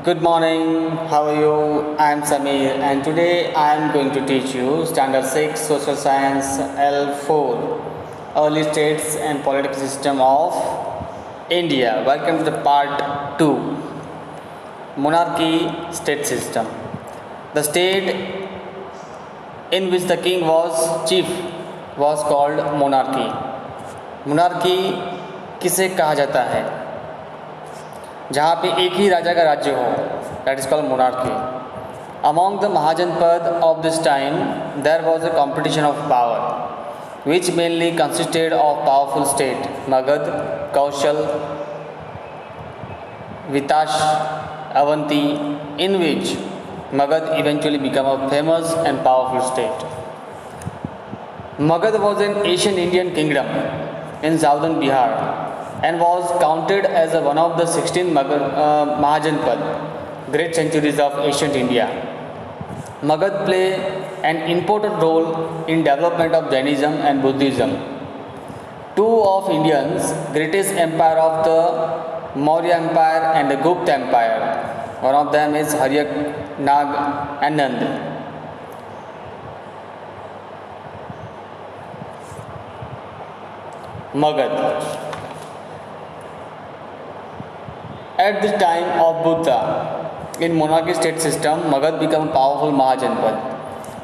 Good morning, how are you? I am Samir and today I am going to teach you Standard 6 Social Science L4 Early States and Political System of India. Welcome to the part 2 Monarchy State System. The state in which the king was chief was called monarchy. Monarchy किसे कहा जाता है? जहाँ पे एक ही राजा का राज्य हो, that is called monarchy. Among the Mahajanpad of this time, there was a competition of power, which mainly consisted of powerful state Magad, Kaushal, Vitash, Avanti, in which Magad eventually became a famous and powerful state. Magad was an ancient Indian kingdom in southern Bihar and was counted as one of the 16 Mahajanpad, great centuries of ancient India. Magad played an important role in development of Jainism and Buddhism. Two of India's greatest empire of the Maurya Empire and the Gupta Empire. One of them is Haryak, Nag and Nand. Magad. At the time of Buddha, in monarchy state system, Magad became a powerful Mahajanpad.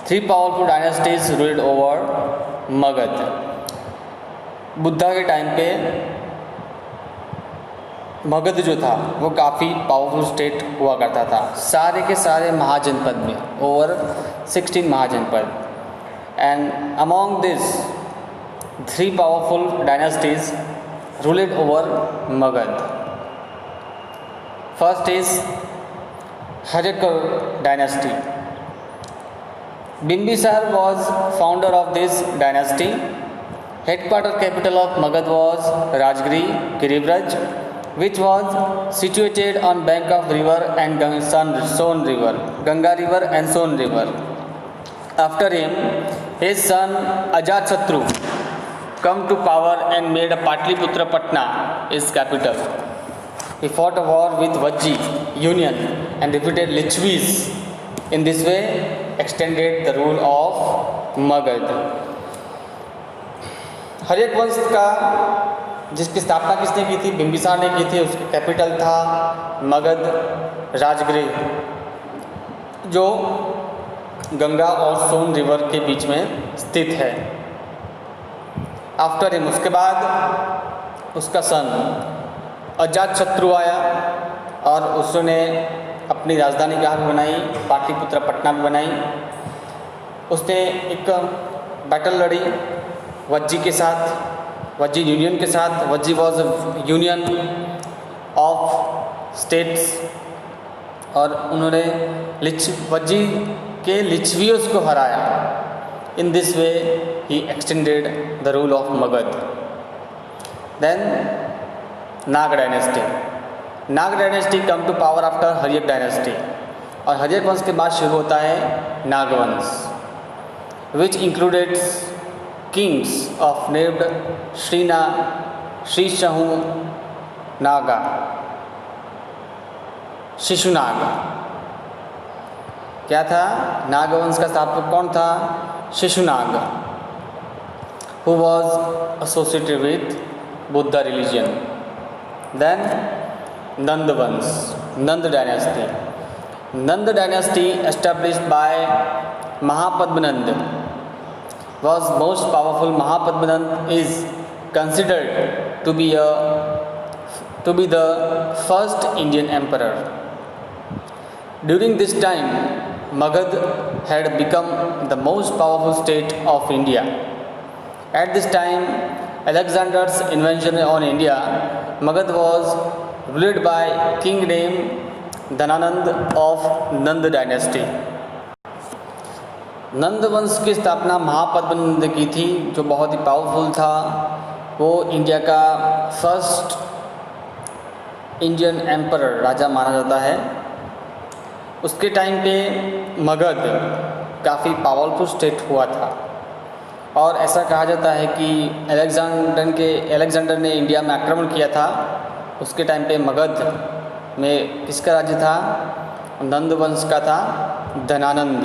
Three powerful dynasties ruled over Magad. Buddha के time पे मगध जो था वो काफ़ी powerful state हुआ करता था सारे के सारे महाजनपद में over 16 mahajanapada and among this three powerful dynasties ruled over Magadha. First is Haryak dynasty. Bimbisar was founder of this dynasty. Headquarter capital of Magad was Rajgiri, Girivraj, which was situated on bank of river and Son river, Ganga river and Son river. After him, his son Ajatashatru come to power and made a Patliputra Patna his capital. He fought a war with Vajji union and defeated Lichvis. In this way, extended the rule of Magad. Haryanka वंश का जिसकी स्थापना किसने की थी? बिंबिसार ने की थी. उसका कैपिटल था मगध राजगृह जो गंगा और सोन रिवर के बीच में स्थित है. आफ्टर हिम उसके बाद उसका सन अजातशत्रु आया और उसने अपनी राजधानी कहाँ पर बनाई? पाटलिपुत्र पटना में बनाई. उसने एक बैटल लड़ी वज्जी के साथ, वज्जी यूनियन के साथ. Vajji was union of states और उन्होंने वज्जी के लिच्छवियों को हराया. In this way he extended the rule of Magadha. Then Naga dynasty. Naga dynasty came to power after Haryanka dynasty और हर्यक वंश के बाद शुरू होता है Nagvansh which included kings of named श्रीशहु नागा, शिशुनाग. क्या था? नागवंश का स्थापक कौन था? Shishunaga, who was associated with Buddha religion. Then Nand Vansh, Nand dynasty. Nand dynasty established by Mahapadmanand was most powerful. Mahapadmanand is considered to be the first Indian emperor. During this time, Magad had become the most powerful state of India. At this time, Alexander's invasion on India, Magad was ruled by king named Dhananand of Nand dynasty. नंद वंश की स्थापना महापद्मनंद ने की थी जो बहुत ही powerful था. वो इंडिया का फर्स्ट इंडियन एम्परर राजा माना जाता है. उसके टाइम पे मगध काफ़ी पावरफुल स्टेट हुआ था और ऐसा कहा जाता है कि अलेक्जेंडर ने इंडिया में आक्रमण किया था. उसके टाइम पे मगध में किसका राज्य था? नंद वंश का था, Dhanananda.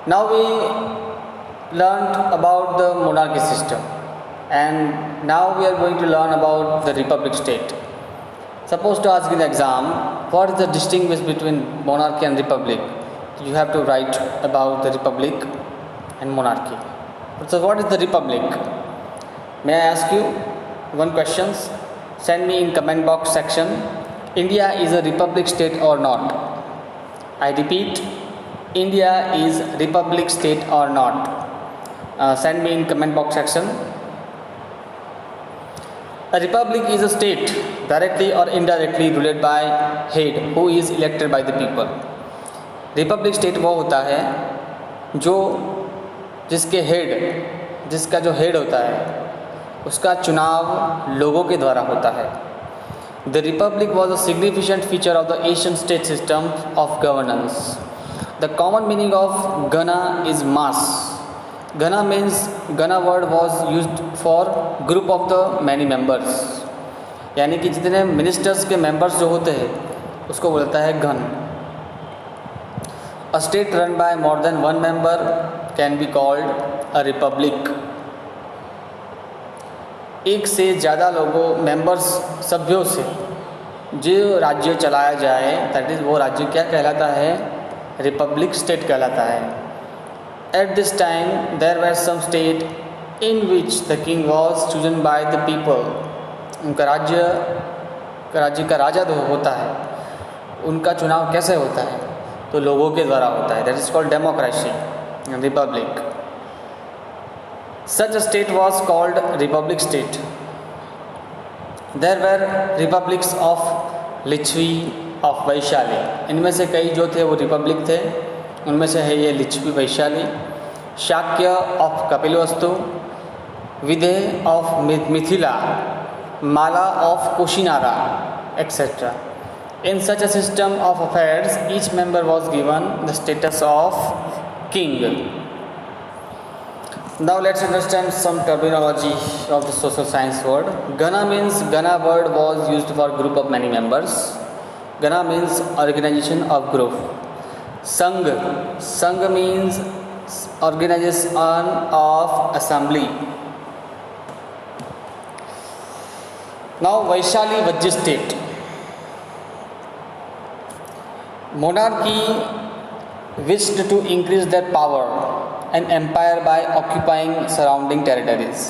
Now we learned about the monarchy system, and now we are going to learn about the republic state. Suppose to ask in the exam, what is the distinction between monarchy and republic? You have to write about the republic and monarchy. So what is the republic? May I ask you one question? Send me in comment box section. India is a republic state or not? I repeat, India is republic state or not? Send me in comment box section. A republic is a state directly or indirectly ruled by head who is elected by the people. Republic state वो होता है जो जिसका जो head होता है उसका चुनाव लोगों के द्वारा होता है. The republic was a significant feature of the Asian state system of governance. The common meaning of Gana is mass. Gana word was used for group of the many members. यानी कि जितने मिनिस्टर्स के members जो होते हैं उसको बोलता है गण. A state run by more than one member can be called a republic. एक से ज़्यादा मेंबर्स सभ्यों से जो राज्य चलाया जाए दैट इज़ वो राज्य क्या कहलाता है? रिपब्लिक स्टेट कहलाता है. At this time there were some state in which the king was chosen by the people. उनका राज्य का राजा जो होता है उनका चुनाव कैसे होता है? तो लोगों के द्वारा होता है. That is called democracy, Republic. Such a state was called republic state. There were republics of Lichchhavi, of Vaishali. इनमें से कई जो थे वो रिपब्लिक थे. उनमें से है ये Lichchhavi, Vaishali. Shakya of Kapilavastu, Videha of Mithila, Malla of Kushinara, etc. In such a system of affairs, each member was given the status of king. Now let's understand some terminology of the social science word. Gana means, Gana word was used for group of many members. Gana means organization of group. Sangh means organization of assembly. Now Vaishali Vajji state. Monarchy wished to increase their power and empire by occupying surrounding territories.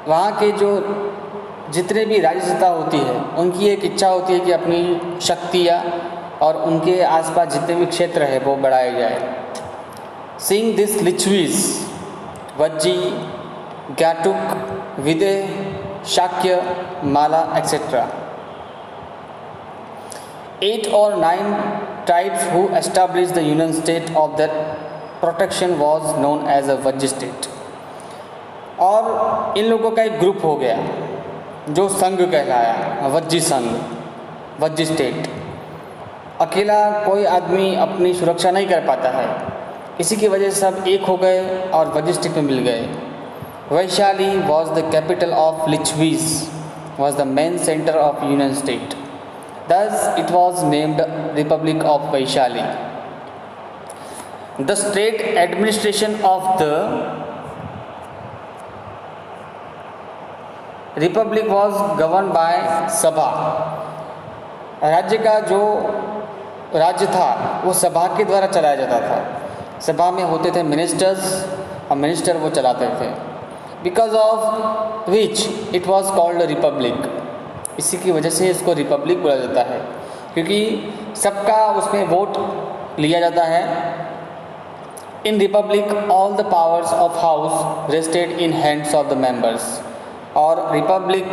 वहाँ के जो जितने भी राज्यसत्ता होती है उनकी एक इच्छा होती है कि अपनी शक्तियाँ और उनके आसपास जितने भी क्षेत्र है वो बढ़ाए जाए. Seeing this, Licchavis, Vajji, ज्ञाटुक, Videha, Shakya, Mala, etc. 8 or 9 tribes who established the union state of their protection was known as a Vajji state. और इन लोगों का एक ग्रुप हो गया जो संघ कहलाया, वज्जी संघ, वज्जी स्टेट. अकेला कोई आदमी अपनी सुरक्षा नहीं कर पाता है, इसी की वजह से सब एक हो गए और वज्जी स्टेट में मिल गए. Vaishali was the capital of Lichvis, was the main center of union state. Thus it was named Republic of Vaishali. The state administration of the Republic was governed by Sabha. राज्य का जो राज्य था वो सभा के द्वारा चलाया जाता था. सभा में होते थे मिनिस्टर्स और मिनिस्टर वो चलाते थे. Because of which it was called a republic. इसी की वजह से इसको रिपब्लिक बोला जाता है क्योंकि सबका उसमें वोट लिया जाता है. In republic all the powers of house rested in hands of the members. और रिपब्लिक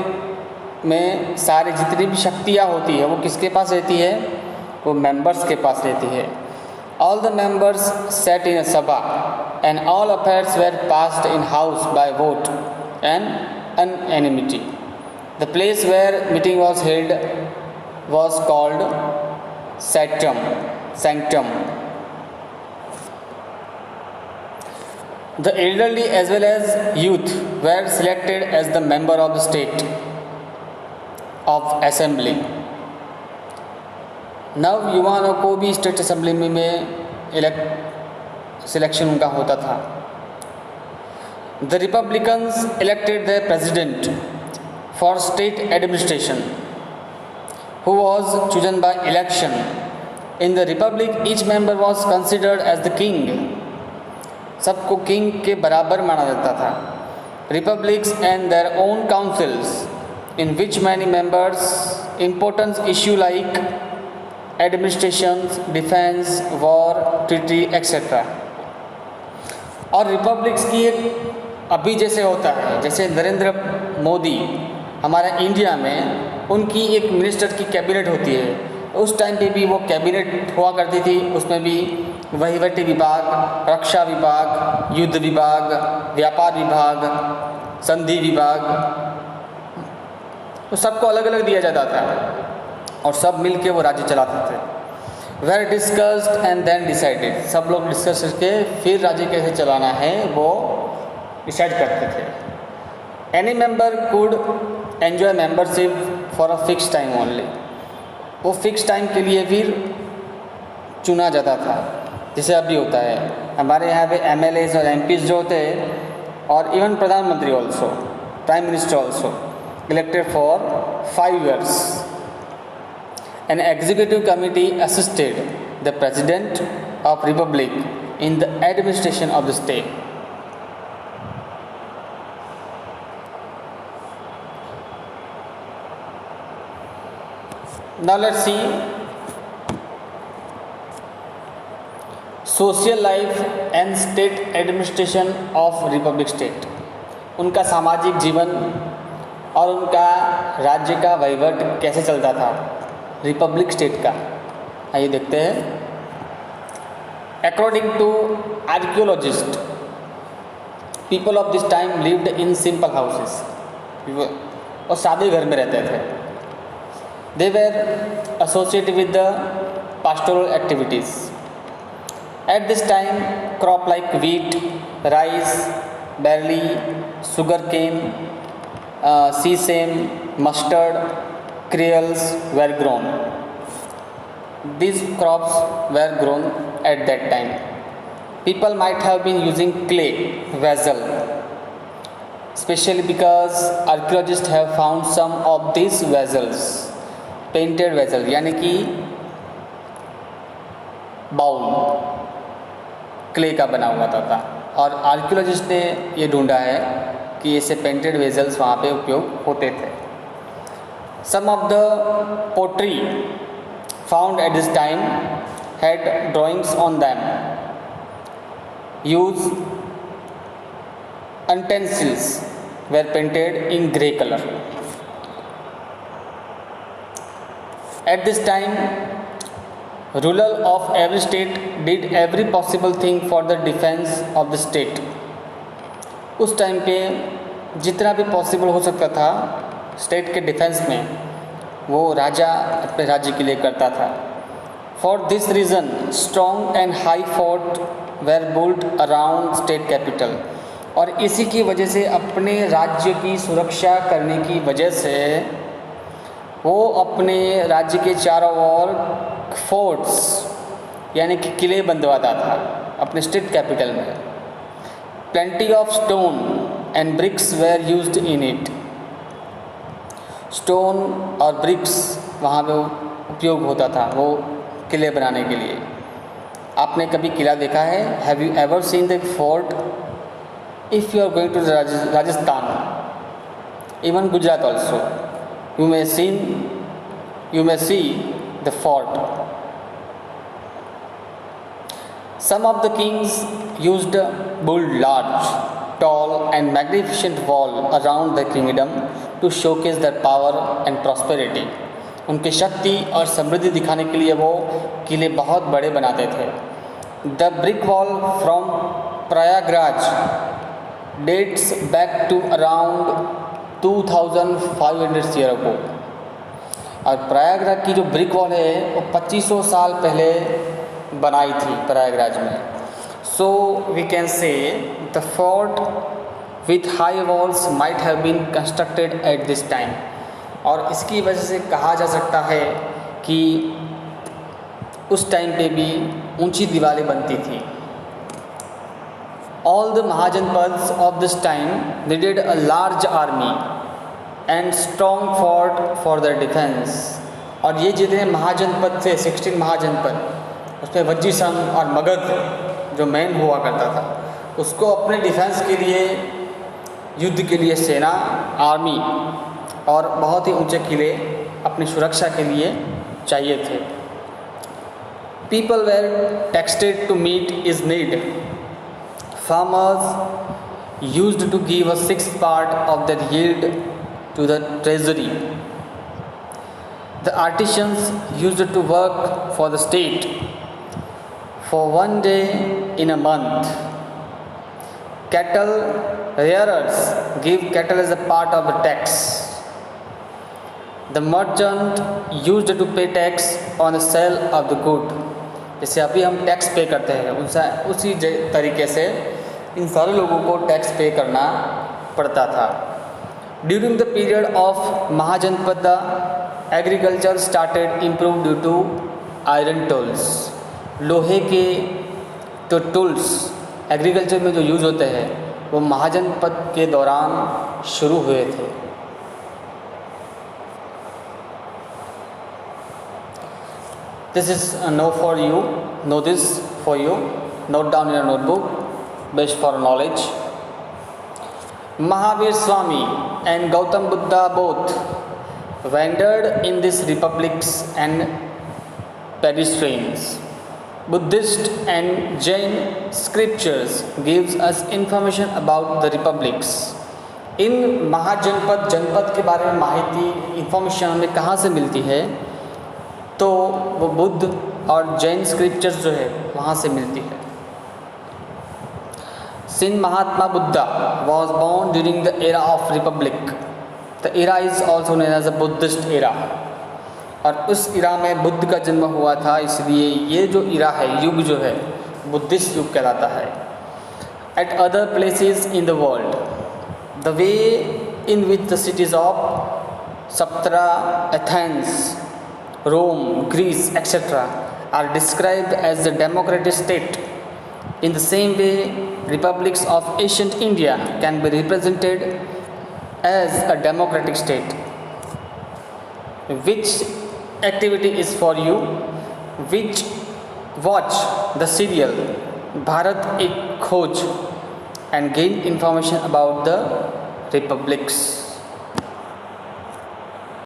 में सारी जितनी भी शक्तियाँ होती है वो किसके पास रहती है? वो मेंबर्स के पास रहती है. All the members set in a sabha and all affairs were passed in house by vote and unanimity. The place where meeting was held was called sanctum. The elderly as well as youth were selected as the member of the state of assembly. नव युवाओं को भी state assembly में selection उनका होता था. The Republicans elected their president for state administration, who was chosen by election. In the republic, each member was considered as the king. सबको king के बराबर माना जाता था. Republics and their own councils, in which many members important issue like administrations, defense, war, treaty, etc. और republics की एक अभी जैसे होता है, जैसे नरेंद्र मोदी हमारा इंडिया में, उनकी एक मिनिस्टर की कैबिनेट होती है. उस टाइम पे भी वो कैबिनेट हुआ करती थी. उसमें भी वहीवटी विभाग, रक्षा विभाग, युद्ध विभाग, व्यापार विभाग, संधि विभाग, तो सबको अलग अलग दिया जाता था और सब मिल के वो राज्य चलाते थे. Were discussed and then decided, सब लोग डिस्कस करके फिर राज्य कैसे चलाना है वो डिसाइड करते थे. Any member could enjoy membership for a fix time only. वो फिक्स टाइम के लिए फिर चुना जाता था, जैसे अभी होता है हमारे यहाँ पे MLAs और MPs जो होते हैं, और इवन प्रधानमंत्री also, prime minister also elected for 5 years. An executive committee assisted the President of Republic in the administration of the state. Now let's see social life and state administration of Republic State. उनका सामाजिक जीवन और उनका राज्य का वहीवट कैसे चलता था रिपब्लिक स्टेट का, आइए देखते हैं. According to archaeologist, people of this time lived in simple houses, और सादे घर में रहते थे. They were associated with the pastoral activities. At this time crop like wheat, rice, barley, sugarcane, sesame, mustard, cereals were grown. These crops were grown at that time. People might have been using clay vessel, especially because archaeologists have found some of these vessels, painted vessel, यानी कि bowl clay का बना हुआ था. और archaeologist ने ये ढूंढा है कि ऐसे पेंटेड वेजल्स वहाँ पे उपयोग होते थे. Some of the pottery found at this time had drawings on them. Use utensils were painted in grey color. At this time, ruler of every state did every possible thing for the defense of the state. उस time पे जितना भी possible हो सकता था state के defence में, वो राजा अपने राज्य के लिए करता था. For this reason strong and high fort were built around state capital. और इसी की वजह से अपने राज्य की सुरक्षा करने की वजह से वो अपने राज्य के चारों ओर फोर्ट्स यानी कि किले बंधवाता था अपने स्टेट कैपिटल में. Plenty of stone and bricks were used in it. Stone और ब्रिक्स वहाँ पे उपयोग होता था वो किले बनाने के लिए. आपने कभी किला देखा है? Have you ever seen the fort? If you are going to Rajasthan, even Gujarat also, you may see the fort. Some of the kings used build large, tall and magnificent wall around the kingdom to showcase their power and prosperity. उनकी शक्ति और समृद्धि दिखाने के लिए वो किले बहुत बड़े बनाते थे. The brick wall from Prayagraj dates back to around 2500 year ago. और प्रयागराज की जो ब्रिक वॉल है वो 2500 साल पहले बनाई थी प्रयागराज में. So we can say the fort with high walls might have been constructed at this time. और इसकी वजह से कहा जा सकता है कि उस टाइम पे भी ऊंची दीवारें बनती थी. All the Mahajanpads of this time needed a large army and strong fort for their defense. और ये जितने महाजनपद थे 16 महाजनपद, उसमें वज्जी संघ और मगध जो मेन हुआ करता था, उसको अपने डिफेंस के लिए, युद्ध के लिए सेना, आर्मी और बहुत ही ऊंचे किले अपनी सुरक्षा के लिए चाहिए थे. People were taxed to meet his need. Farmers used to give a sixth part of their yield to the treasury. The artisans used to work for the state for one day in a month. Cattle rearers give cattle as a part of the tax. The merchant used to pay tax on the sale of the good. जैसे अभी हम tax पे करते हैं, उसी तरीके से इन सारे लोगों को टैक्स पे करना पड़ता था. During the period of mahajanapada agriculture started improve due to iron tools. लोहे के तो टूल्स एग्रीकल्चर में जो यूज़ होते हैं वो महाजनपद के दौरान शुरू हुए थे. This is a know for you, know this for you, note down in your notebook, best for knowledge. Mahavir Swami and Gautam Buddha both wandered in these republics and pedestrians. Buddhist and Jain scriptures gives us information about the republics. इन महाजनपद जनपद के बारे में माहिती, information हमें कहाँ से मिलती है? तो वो बुद्ध और जैन स्क्रिप्चर्स जो है वहाँ से मिलती है. सिंह Mahatma Buddha was born during the era of republic. The era is also known as a Buddhist era. और उस इरा में बुद्ध का जन्म हुआ था, इसलिए ये जो इरा है, युग जो है, बुद्धिस्ट युग कहलाता है. At other places in the world the way in which the cities of Sparta, Athens, Rome, Greece, etc. are described as the democratic state. In the same way, republics of ancient India can be represented as a democratic state. Which activity is for you? Which watch the serial Bharat Ek Khoj and gain information about the republics.